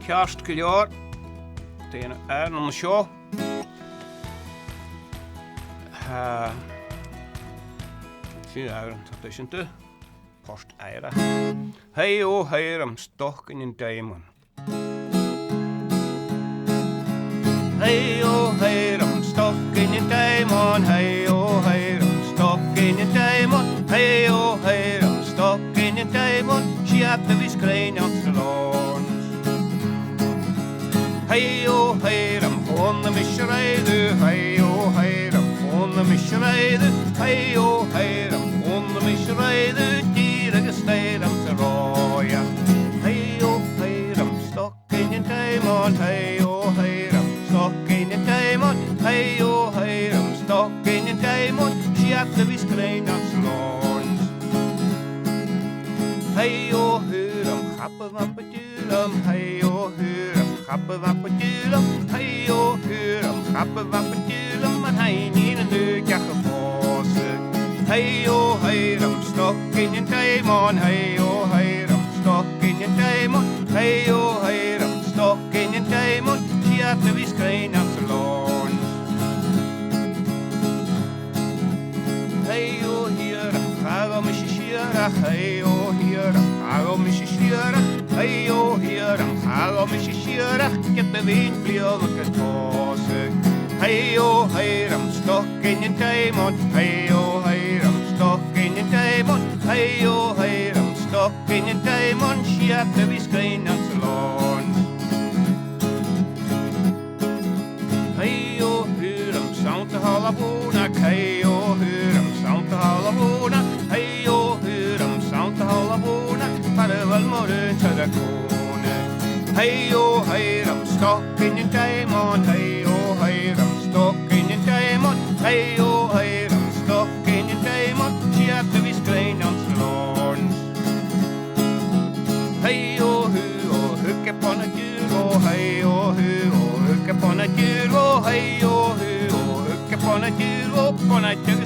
Kjærst kjør. Det er noe sjå. Det er ikke post eira. Hei og høyre stokken in daimon. Hei og høyre stokken in daimon. Hei og høyre stokken in daimon. Hei og høyre stokken in daimon. Skjætte vi skrein av salons. Hei og høyre hånda mi skreidu. Hei og høyre hånda mi skreidu. Hei og høyre hånda mi skreidu. Dyrege steiram til råja. Hei og høyre stokken in daimon. Hei og høyre stokken in daimon. Hei og høyre stokken in daimon. Skjætte vi skrein av salons. Hei og høyre Happevappedulam. Hei og høyre Happevappedulam. Hei og høyre Happevappedulam. Men hei nina nu kjakke påse. Hei og høyre stokken in daimon. Hei og høyre stokken in daimon. Hei og høyre stokken in daimon. Skjætte vi skrein av salons. Hei og høyre Haga mi skjøra. Hei og høyre Haga mi skjøra. Hei og høyre Haga mi skjøra. Kjette vin blir overkert påse. Hei og høyre stokken in daimon. Hei og høyre stokken in daimon. Hei og høyre stokken in daimon. Skjætte vi skrein av salons. Hei og høyre saunte hala bonak. Hei og høyre saunte hala bonak. Hei og høyre saunte hala bonak. Farvel morgen til deg kone. Hei og høyre stokken in daimon. Hei og høyre stokken in daimon. Hei og høyre stokken in daimon. Skjætte vi skrein av salons. Hei og hukke på natur. Hei og hukke på natur. Hei og hukke på natur. På natur